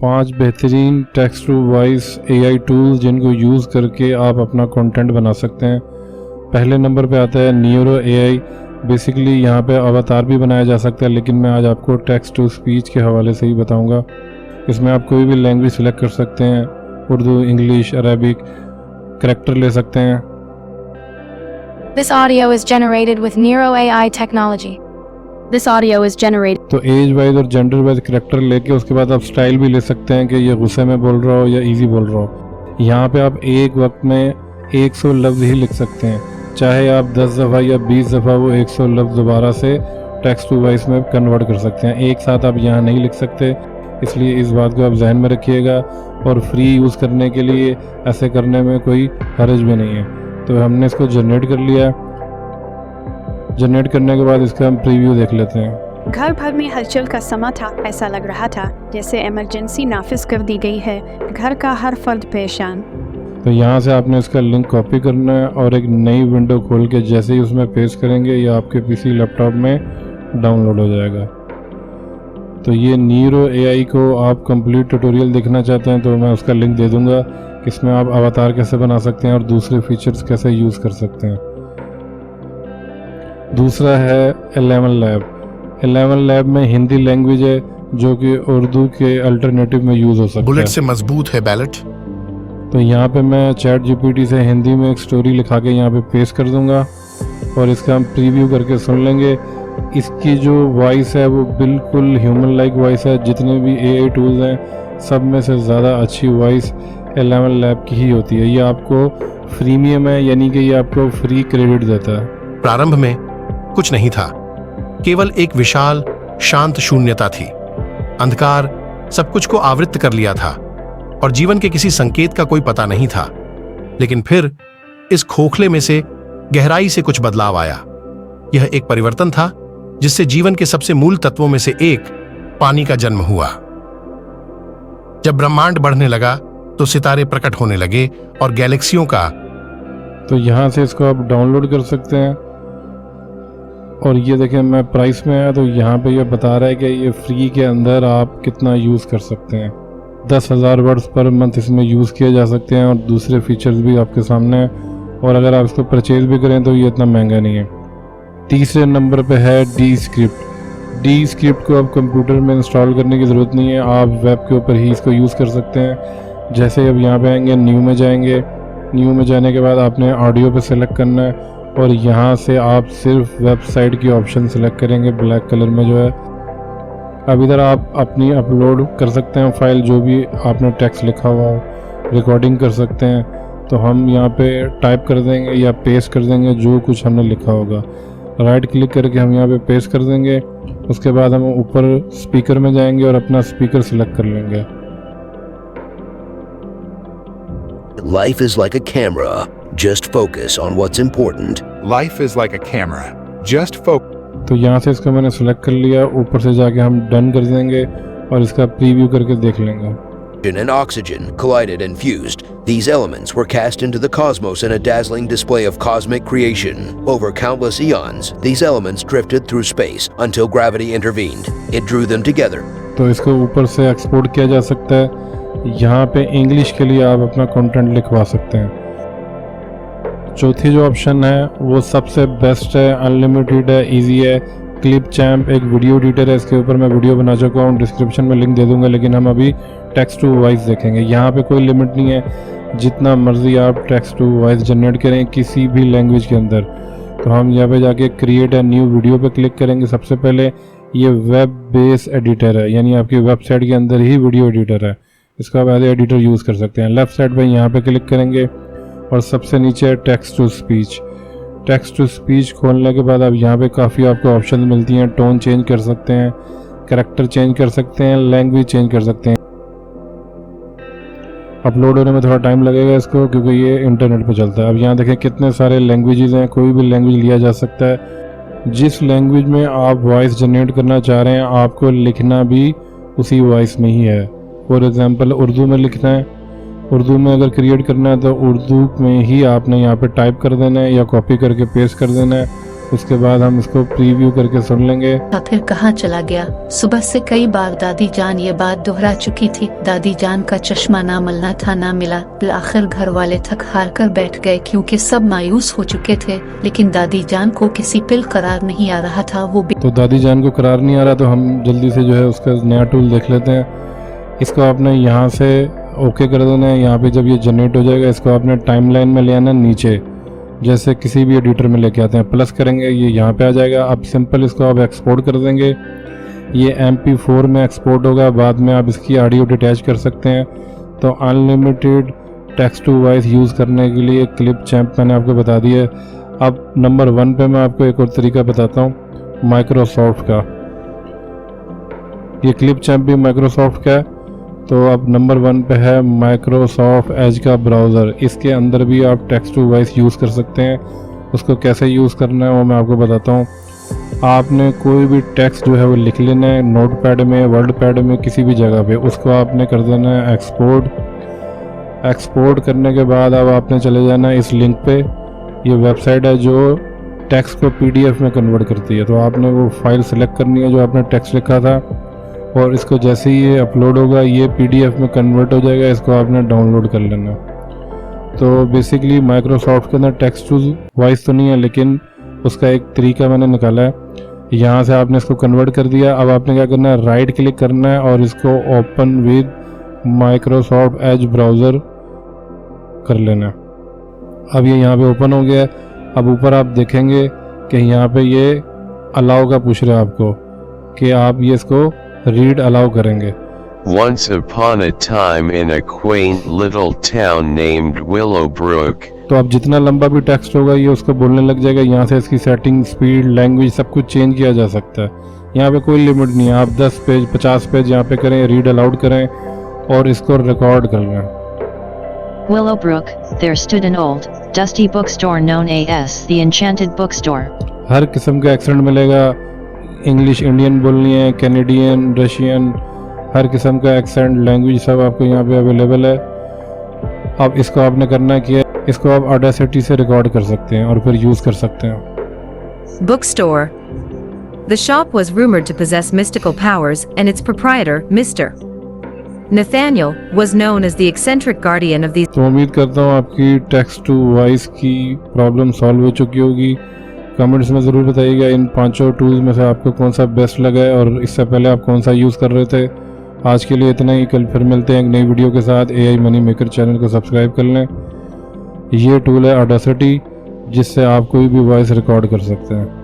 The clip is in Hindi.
5 बेहतरीन text to voice AI tools जिनको यूज़ करके आप अपना कंटेंट बना सकते हैं। पहले नंबर पे आता है न्यूरो AI। बेसिकली यहाँ पे अवतार भी बनाया जा सकता है, लेकिन मैं आज आपको टेक्स्ट टू स्पीच के हवाले से ही बताऊँगा। इसमें आप कोई भी लैंग्वेज सेलेक्ट कर सकते हैं, उर्दू, इंग्लिश, अरबिक, करैक्टर ले सकते हैं। This audio is generated with Nero AI technology. This audio is generated. तो एज वाइज और जेंडर वाइज करैक्टर लेके उसके बाद आप स्टाइल भी ले सकते हैं कि ये गुस्से में बोल रहा हो या इजी बोल रहा हो। यहाँ पे आप एक वक्त में 100 लफ्ज़ ही लिख सकते हैं, चाहे आप 10 दफ़ा या 20 दफ़ा वो 100 लफ्ज़ दोबारा से टेक्स्ट टू वॉइस में कन्वर्ट कर सकते हैं। एक साथ आप यहाँ नहीं लिख सकते, इसलिए इस बात को आप जहन में रखिएगा। और फ्री यूज़ करने के लिए ऐसे करने में कोई हर्ज भी नहीं है। तो हमने इसको जनरेट कर लिया। जनरेट करने के बाद इसका हम प्रीव्यू देख लेते हैं। घर भर में हलचल का समा था। ऐसा लग रहा था जैसे इमरजेंसी नाफिज कर दी गई है। घर का हर फर्द परेशान। तो यहाँ से आपने इसका लिंक कॉपी करना है और एक नई विंडो खोल के जैसे ही उसमें पेस्ट करेंगे ये आपके पीसी लैपटॉप में डाउनलोड हो जाएगा। तो ये नीरो AI को आप कंप्लीट ट्यूटोरियल देखना चाहते हैं तो मैं उसका लिंक दे दूंगा। इसमें आप अवतार कैसे बना सकते हैं और दूसरे फीचर्स कैसे यूज़ कर सकते हैं। दूसरा है 11 लैब। 11 लैब में हिंदी लैंग्वेज है जो कि उर्दू के अल्टरनेटिव में यूज़ हो सकता है। बुलेट से मजबूत है बैलेट। तो यहाँ पे मैं चैट GPT से हिंदी में एक स्टोरी लिखा के यहाँ पे पेस्ट कर दूंगा और इसका हम प्रीव्यू करके सुन लेंगे। इसकी जो वॉइस है वो बिल्कुल ह्यूमन लाइक वॉइस है। जितने भी AI टूल्स हैं सब में से ज़्यादा अच्छी वॉइस 11 लैब की ही होती है। ये आपको फ्रीमियम है, यानी कि ये आपको फ्री क्रेडिट देता है। प्रारंभ में कुछ नहीं था, केवल एक विशाल शांत शून्यता थी। अंधकार सब कुछ को आवृत कर लिया था और जीवन के किसी संकेत का कोई पता नहीं था। लेकिन फिर इस खोखले में से गहराई से कुछ बदलाव आया। यह एक परिवर्तन था जिससे जीवन के सबसे मूल तत्वों में से एक पानी का जन्म हुआ। जब ब्रह्मांड बढ़ने लगा तो सितारे प्रकट होने लगे और गैलेक्सियों का। तो यहाँ से इसको आप डाउनलोड कर सकते हैं और ये देखें मैं प्राइस में आया तो यहाँ पे ये बता रहा है कि ये फ्री के अंदर आप कितना यूज़ कर सकते हैं। 10,000 वर्ड्स पर मंथ इसमें यूज़ किए जा सकते हैं और दूसरे फीचर्स भी आपके सामने हैं। और अगर आप इसको परचेज भी करें तो ये इतना महंगा नहीं है। तीसरे नंबर पे है Descript। Descript को आप कंप्यूटर में इंस्टॉल करने की ज़रूरत नहीं है, आप वेब के ऊपर ही इसको यूज़ कर सकते हैं। जैसे अब यहाँ पे आएंगे, न्यू में जाएंगे। न्यू में जाने के बाद आपने ऑडियो पे सेलेक्ट करना है और यहाँ से आप सिर्फ वेबसाइट की ऑप्शन सेलेक्ट करेंगे ब्लैक कलर में जो है। अब इधर आप अपनी अपलोड कर सकते हैं फाइल, जो भी आपने टेक्स्ट लिखा हुआ हो, रिकॉर्डिंग कर सकते हैं। तो हम यहाँ पे टाइप कर देंगे या पेस्ट कर देंगे जो कुछ हमने लिखा होगा। राइट क्लिक करके हम यहाँ पे पेस्ट कर देंगे। उसके बाद हम ऊपर स्पीकर में जाएंगे और अपना स्पीकर सिलेक्ट कर लेंगे। Life is like a camera. Just focus on what's important. Life is like a camera. Just focus. तो यहाँ से इसको मैंने सेलेक्ट कर लिया। ऊपर से जाके हम डन कर देंगे और इसका प्रीव्यू करके देख लेंगे। And oxygen collided and fused. These elements were cast into the cosmos in a dazzling display of cosmic creation. Over countless eons, these elements drifted through space until gravity intervened. It drew them together. तो इसको ऊपर से एक्सपोर्ट किया जा सकता है। यहाँ पे इंग्लिश के लिए आप अपना कंटेंट लिखवा सकते हैं। चौथी जो ऑप्शन है वो सबसे बेस्ट है, अनलिमिटेड है, इजी है। क्लिप चैम्प एक वीडियो एडिटर है, इसके ऊपर मैं वीडियो बना चुका हूँ, डिस्क्रिप्शन में लिंक दे दूंगा। लेकिन हम अभी टेक्स्ट टू वॉइस देखेंगे। यहाँ पे कोई लिमिट नहीं है, जितना मर्जी आप टेक्स्ट टू वॉइस जनरेट करें किसी भी लैंग्वेज के अंदर। तो हम यहाँ पे जाके क्रिएट अ न्यू वीडियो पे क्लिक करेंगे। सबसे पहले ये वेब बेस एडिटर है, यानी आपकी वेबसाइट के अंदर ही वीडियो एडिटर है। इसको आप एज एडिटर यूज़ कर सकते हैं। लेफ्ट साइड पे यहाँ पे क्लिक करेंगे और सबसे नीचे है text to speech. Text to speech खोलने के बाद अब यहाँ पे काफ़ी आपको ऑप्शन मिलती हैं। टोन चेंज कर सकते हैं, करैक्टर चेंज कर सकते हैं, लैंग्वेज चेंज कर सकते हैं। अपलोड होने में थोड़ा टाइम लगेगा इसको, क्योंकि ये इंटरनेट पे चलता है। अब यहाँ देखें कितने सारे लैंग्वेजेस हैं, कोई भी लैंग्वेज लिया जा सकता है। जिस लैंग्वेज में आप वॉइस जनरेट करना चाह रहे हैं आपको लिखना भी उसी वॉइस में ही है। फॉर एग्जांपल उर्दू में लिखना है, उर्दू में अगर क्रिएट करना है तो उर्दू में ही आपने यहाँ पे टाइप कर देना है या कॉपी करके पेस्ट कर देना है उसके बाद हम इसको प्रीव्यू करके सुन लेंगे। फिर कहाँ चला गया? सुबह से कई बार दादी जान ये बात दोहरा चुकी थी। दादी जान का चश्मा ना मिलना था, ना मिला। आखिर घर वाले थक हार कर बैठ गए क्योंकि सब मायूस हो चुके थे, लेकिन दादी जान को किसी पिल करार नहीं आ रहा था। वो भी तो दादी जान को करार नहीं आ रहा, तो हम जल्दी से जो है उसका नया टूल देख लेते हैं। इसको आपने यहाँ से ओके कर देना है। यहाँ पे जब ये जनरेट हो जाएगा, इसको आपने टाइमलाइन में ले आना नीचे, जैसे किसी भी एडिटर में लेके आते हैं। प्लस करेंगे, ये यहाँ पे आ जाएगा। अब सिंपल इसको आप एक्सपोर्ट कर देंगे। ये MP4 में एक्सपोर्ट होगा, बाद में आप इसकी ऑडियो डिटैच कर सकते हैं। तो unlimited text to voice use करने के लिए क्लिप चैम्प मैंने आपको बता दिया है। अब नंबर 1 पे मैं आपको एक और तरीका बताता हूँ, माइक्रोसॉफ्ट का। ये क्लिप चैम्प भी माइक्रोसॉफ्ट का है। तो अब नंबर 1 पे है माइक्रोसॉफ्ट एज का ब्राउज़र। इसके अंदर भी आप टेक्स्ट टू वॉइस यूज़ कर सकते हैं। उसको कैसे यूज़ करना है वो मैं आपको बताता हूँ। आपने कोई भी टेक्स्ट जो है वो लिख लेना है, नोटपैड में, वर्ड पैड में, किसी भी जगह पे। उसको आपने कर देना है एक्सपोर्ट। एक्सपोर्ट करने के बाद अब आपने चले जाना है इस लिंक पे। ये वेबसाइट है जो टेक्स्ट को PDF में कन्वर्ट करती है। तो आपने वो फाइल सेलेक्ट करनी है जो आपने टेक्स्ट लिखा था, और इसको जैसे ही ये अपलोड होगा ये PDF में कन्वर्ट हो जाएगा। इसको आपने डाउनलोड कर लेना। तो बेसिकली माइक्रोसॉफ्ट के अंदर टेक्स्ट टू वॉइस तो नहीं है, लेकिन उसका एक तरीका मैंने निकाला है। यहाँ से आपने इसको कन्वर्ट कर दिया। अब आपने क्या करना है, राइट क्लिक करना है और इसको open with Microsoft Edge browser कर लेना। अब ये यहाँ पे ओपन हो गया। अब ऊपर आप देखेंगे कि यहाँ पे ये अलाउ का पूछ रहा है आपको कि आप ये इसको रीड अलाउ करेंगे। Once upon a time in a quaint little town named Willowbrook. तो अब जितना लंबा भी टेक्स्ट होगा ये उसको बोलने लग जाएगा। यहाँ से इसकी सेटिंग, स्पीड, लैंग्वेज सब कुछ चेंज किया जा सकता है। यहाँ पे कोई लिमिट नहीं है। आप 10 पेज 50 पेज यहाँ पे करें, रीड अलाउड करें और इसको रिकॉर्ड कर लें। Willowbrook, there stood an old, dusty bookstore known as the Enchanted Bookstore. हर किस्म का एक्सेंट मिलेगा। इंग्लिश इंडियन बोलनी है, कैनेडियन, रशियन, हर किस्म का एक्सेंट, लैंग्वेज सब आपको यहाँ पे अवेलेबल है। अब इसको आपने करना क्या है, इसको आप ऑडेसिटी से रिकॉर्ड कर सकते हैं और फिर यूज़ कर सकते हैं। Bookstore. The shop was rumored to possess mystical powers, and its proprietor, Mr. Nathaniel, was known as the eccentric guardian of these. तो उम्मीद करता हूँ आपकी टेक्स्ट टू वॉइस की प्रॉब्लम सॉल्व हो चुकी होगी। कमेंट्स में ज़रूर बताइएगा इन 5 टूल्स में से आपको कौन सा बेस्ट लगा है और इससे पहले आप कौन सा यूज़ कर रहे थे। आज के लिए इतना ही। कल फिर मिलते हैं एक नई वीडियो के साथ। AI मनी मेकर चैनल को सब्सक्राइब कर लें। ये टूल है ऑडेसिटी, जिससे आप कोई भी वॉइस रिकॉर्ड कर सकते हैं।